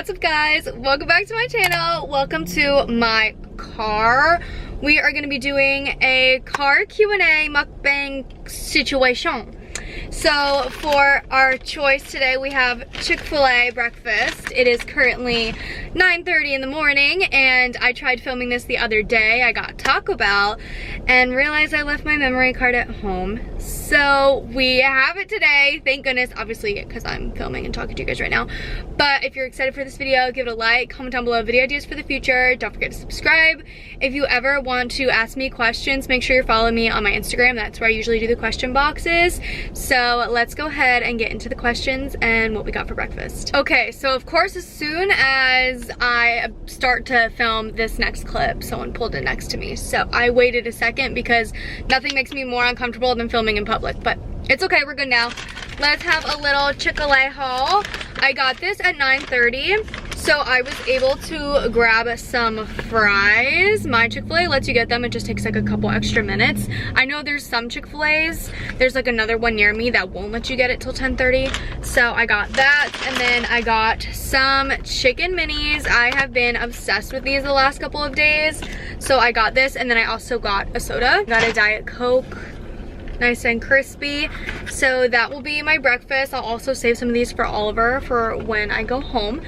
What's up guys? Welcome back to my channel. Welcome to my car. We are going to be doing a car Q&A mukbang situation. So for our choice today we have Chick-fil-A breakfast. It is currently 9:30 in the morning and I tried filming this the other day. I got Taco Bell and realized I left my memory card at home. So we have it today, thank goodness, obviously because I'm filming and talking to you guys right now. But if you're excited for this video, give it a like, comment down below video ideas for the future. Don't forget to subscribe. If you ever want to ask me questions, make sure you're following me on my Instagram. That's where I usually do the question boxes. So let's go ahead and get into the questions and what we got for breakfast. Okay, so of course as soon as I start to film this next clip, someone pulled in next to me. So I waited a second because nothing makes me more uncomfortable than filming in public, but it's okay, we're good now. Let's have a little Chick-fil-A haul. I got this at 9:30, so I was able to grab some fries. My Chick-fil-A lets you get them, it just takes like a couple extra minutes. I know there's some Chick-fil-A's, there's like another one near me that won't let you get it till 10:30, so I got that. And then I got some chicken minis. I have been obsessed with these the last couple of days, so I got this. And then I also got a soda, got a Diet Coke, nice and crispy. So that will be my breakfast. I'll also save some of these for Oliver for when I go home.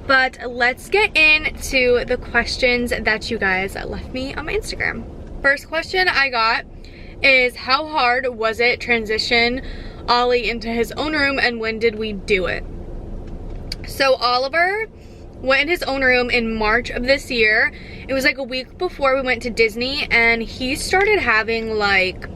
But let's get into the questions that you guys left me on my Instagram. First question I got is, how hard was it transition Ollie into his own room and when did we do it? So Oliver went in his own room in March of this year. It was like a week before we went to Disney and he started having like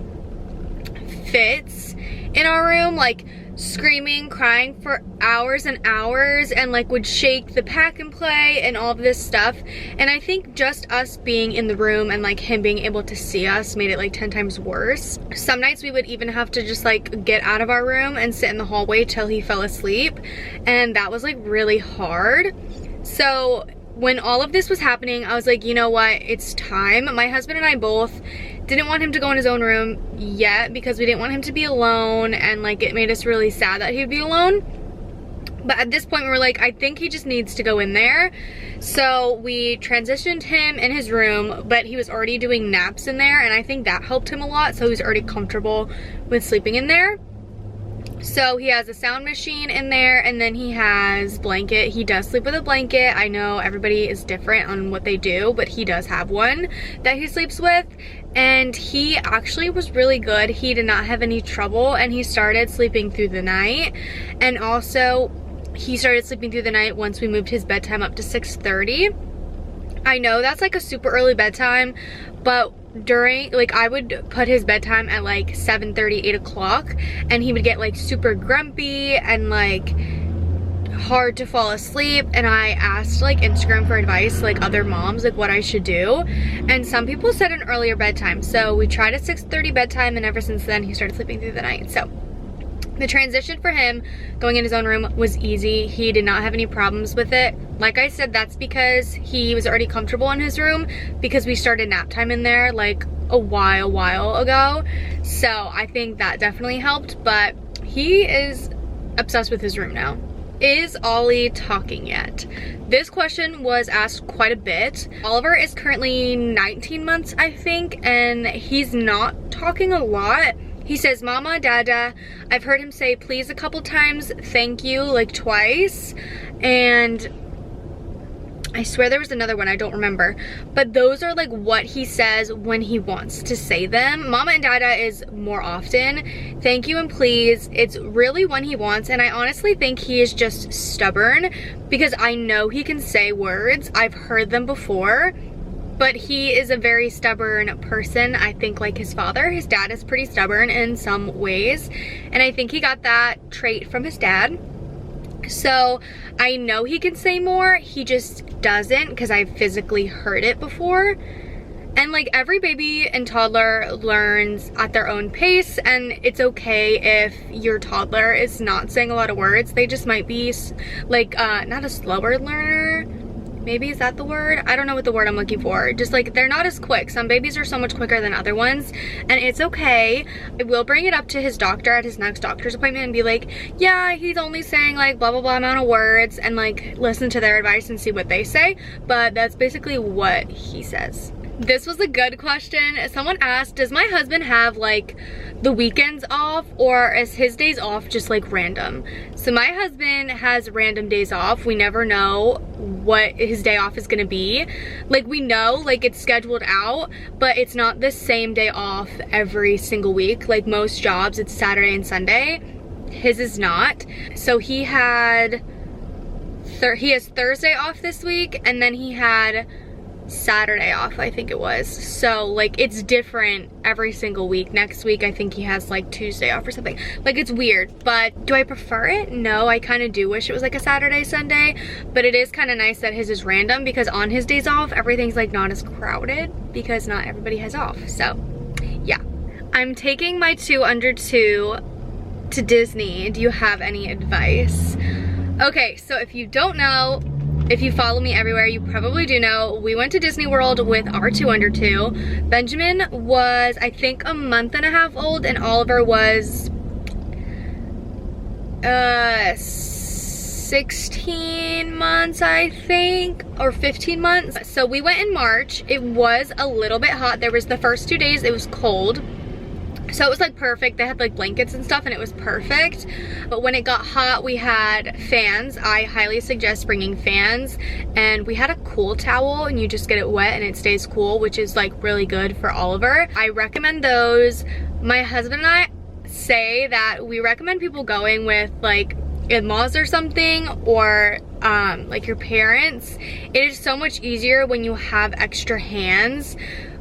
fits in our room, like screaming, crying for hours and hours, and like would shake the pack and play and all of this stuff. And I think just us being in the room and like him being able to see us made it like 10 times worse. Some nights we would even have to just like get out of our room and sit in the hallway till he fell asleep, and that was like really hard. So when all of this was happening, I was like, you know what, it's time. My husband and I both didn't want him to go in his own room yet because we didn't want him to be alone, and like it made us really sad that he'd be alone. But at this point we were like, I think he just needs to go in there. So we transitioned him in his room, but he was already doing naps in there, and I think that helped him a lot, so he was already comfortable with sleeping in there. So he has a sound machine in there, and then he has blanket. He does sleep with a blanket. I know everybody is different on what they do, but he does have one that he sleeps with, and he actually was really good. He did not have any trouble, and he started sleeping through the night. And also he started sleeping through the night once we moved his bedtime up to 6:30. I know that's like a super early bedtime, but during, like, I would put his bedtime at like 7:30, 8 o'clock, and he would get like super grumpy and like hard to fall asleep. And I asked like Instagram for advice, like other moms, like what I should do, and some people said an earlier bedtime. So we tried a 6:30 bedtime, and ever since then he started sleeping through the night. So the transition for him going in his own room was easy. He did not have any problems with it. Like I said, that's because he was already comfortable in his room because we started nap time in there like a while ago. So I think that definitely helped, but he is obsessed with his room now. Is Ollie talking yet? This question was asked quite a bit. Oliver is currently 19 months, I think, and he's not talking a lot. He says mama, dada. I've heard him say please a couple times, thank you like twice, and I swear there was another one, I don't remember. But those are like what he says when he wants to say them. Mama and dada is more often. Thank you and please, it's really when he wants, and I honestly think he is just stubborn because I know he can say words. I've heard them before. But he is a very stubborn person, I think, like his father. His dad is pretty stubborn in some ways, and I think he got that trait from his dad. So I know he can say more, he just doesn't because I've physically heard it before. And like every baby and toddler learns at their own pace, and it's okay if your toddler is not saying a lot of words. They just might be like not a slower learner, maybe, is that the word? I don't know what the word I'm looking for. Just like, they're not as quick. Some babies are so much quicker than other ones, and it's okay. I will bring it up to his doctor at his next doctor's appointment and be like, yeah, he's only saying like blah blah blah amount of words, and like listen to their advice and see what they say. But that's basically what he says. This was a good question. Someone asked, does my husband have like the weekends off, or is his days off just like random? So my husband has random days off. We never know what his day off is gonna be. Like, we know like it's scheduled out, but it's not the same day off every single week. Like most jobs, it's Saturday and Sunday. His is not. So he has Thursday off this week, and then he had Saturday off, I think it was. So like, it's different every single week. Next week I think he has like Tuesday off or something. Like, it's weird. But do I prefer it? No, I kind of do wish it was like a Saturday, Sunday, but it is kind of nice that his is random, because on his days off everything's like not as crowded because not everybody has off. So yeah, I'm taking my 2 under 2 to Disney. Do you have any advice? Okay, so if you don't know, if you follow me everywhere, you probably do know, we went to Disney World with our 2 under 2. Benjamin was, I think, a month and a half old, and Oliver was 16 months, I think, or 15 months. So we went in March. It was a little bit hot. There was the first 2 days, it was cold. So it was like perfect. They had like blankets and stuff, and it was perfect. But when it got hot, we had fans. I highly suggest bringing fans. And we had a cool towel, and you just get it wet and it stays cool, which is like really good for Oliver. I recommend those. My husband and I say that we recommend people going with like in-laws or something, or like your parents. It is so much easier when you have extra hands,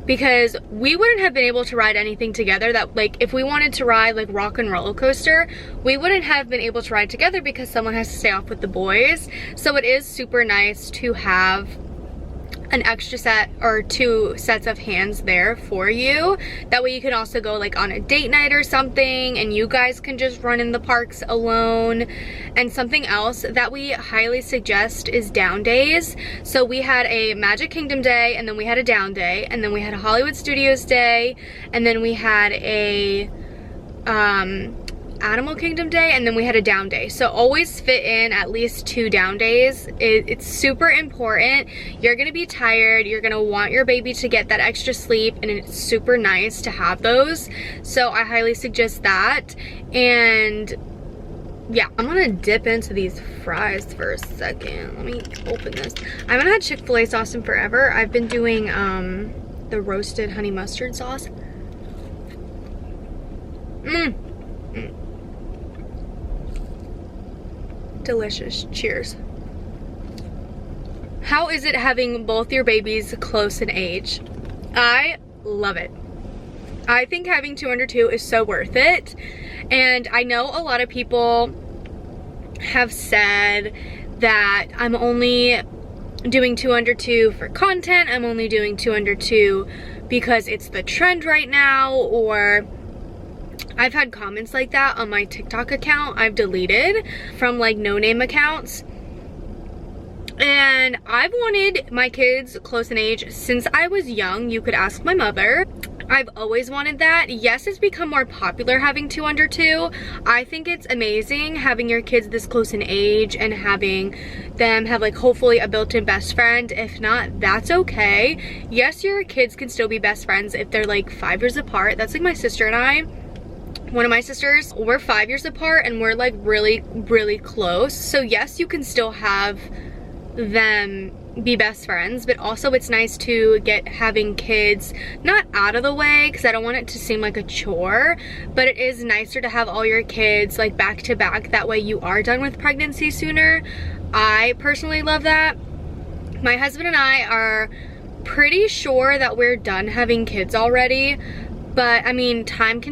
because we wouldn't have been able to ride anything together. That like, if we wanted to ride like Rock and Roller Coaster, we wouldn't have been able to ride together because someone has to stay off with the boys. So it is super nice to have an extra set or 2 sets of hands there for you. That way you can also go like on a date night or something, and you guys can just run in the parks alone. And something else that we highly suggest is down days. So we had a Magic Kingdom day, and then we had a down day, and then we had a Hollywood Studios day, and then we had a Animal Kingdom day, and then we had a down day. So always fit in at least 2 down days. It's super important. You're gonna be tired, you're gonna want your baby to get that extra sleep, and it's super nice to have those. So I highly suggest that. And yeah, I'm gonna dip into these fries for a second. Let me open this. I haven't had Chick-fil-A sauce in forever. I've been doing the roasted honey mustard sauce. Delicious. Cheers. How is it having both your babies close in age? I love it. I think having 2 under 2 is so worth it. And I know a lot of people have said that I'm only doing 2 under 2 for content. I'm only doing 2 under 2 because it's the trend right now, or I've had comments like that on my TikTok account I've deleted from like no-name accounts. And I've wanted my kids close in age since I was young. You could ask my mother. I've always wanted that. Yes, it's become more popular having 2 under 2. I think it's amazing having your kids this close in age and having them have like hopefully a built-in best friend. If not, that's okay. Yes, your kids can still be best friends if they're like 5 years apart. That's like my sister and I. One of my sisters, we're 5 years apart, and we're like really close. So yes, you can still have them be best friends, but also it's nice to get having kids not out of the way, because I don't want it to seem like a chore, but it is nicer to have all your kids like back to back. That way you are done with pregnancy sooner. I personally love that. My husband and I are pretty sure that we're done having kids already, but I mean, time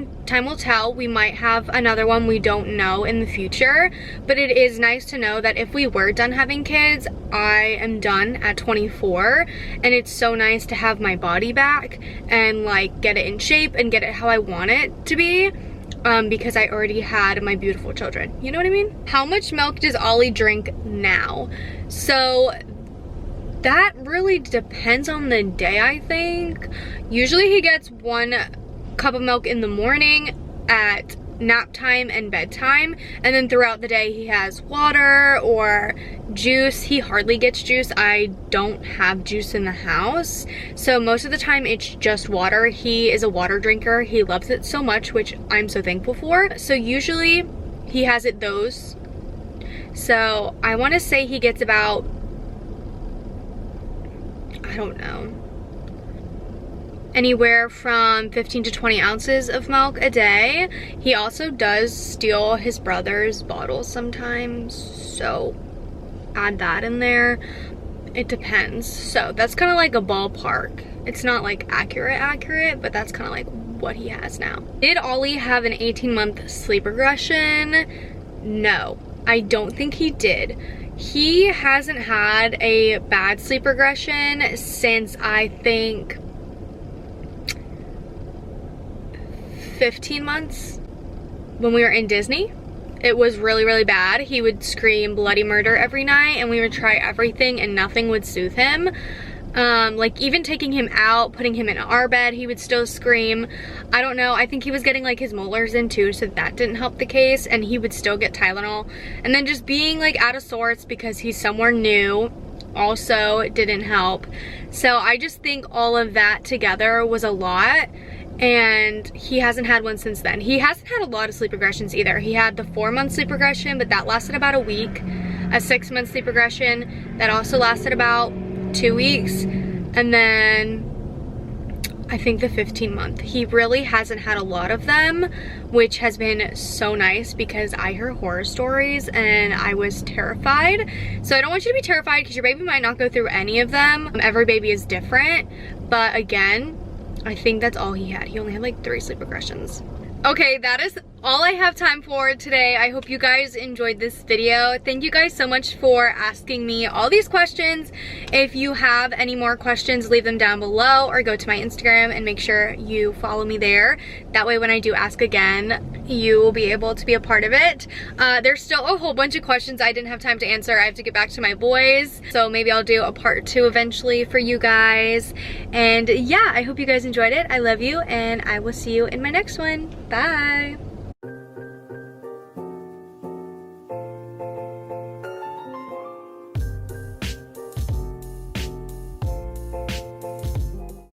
will tell. We might have another one, we don't know, in the future. But it is nice to know that if we were done having kids, I am done at 24. And it's so nice to have my body back and like get it in shape and get it how I want it to be. Because I already had my beautiful children. You know what I mean? How much milk does Ollie drink now? So That really depends on the day, I think. Usually he gets 1 cup of milk in the morning at nap time and bedtime, and then throughout the day he has water or juice. He hardly gets juice. I don't have juice in the house, so most of the time it's just water. He is a water drinker. He loves it so much, which I'm so thankful for. So usually he has it those. So I want to say he gets about, I don't know, anywhere from 15 to 20 ounces of milk a day. He also does steal his brother's bottles sometimes, so add that in there. It depends. So that's kind of like a ballpark. It's not like accurate, but that's kind of like what he has now. Did Ollie have an 18-month sleep regression? No, I don't think he did. He hasn't had a bad sleep regression since, I think, 15 months when we were in Disney. It was really, really bad. He would scream bloody murder every night, and we would try everything and nothing would soothe him. Like even taking him out, putting him in our bed, he would still scream. I don't know, I think he was getting like his molars in too, so that didn't help the case, and he would still get Tylenol. And then just being like out of sorts because he's somewhere new also didn't help. So I just think all of that together was a lot, and he hasn't had one since then. He hasn't had a lot of sleep regressions either. He had the 4-month sleep regression, but that lasted about a week. A 6-month sleep regression that also lasted about 2 weeks, and then I think the 15-month. He really hasn't had a lot of them, which has been so nice because I heard horror stories and I was terrified. So I don't want you to be terrified because your baby might not go through any of them. Every baby is different, but again, I think that's all he had. He only had like 3 sleep regressions. Okay, that is all I have time for today. I hope you guys enjoyed this video. Thank you guys so much for asking me all these questions. If you have any more questions, leave them down below or go to my Instagram and make sure you follow me there. That way when I do ask again, you will be able to be a part of it. There's still a whole bunch of questions I didn't have time to answer. I have to get back to my boys. So maybe I'll do a part 2 eventually for you guys. And yeah, I hope you guys enjoyed it. I love you, and I will see you in my next one. Bye.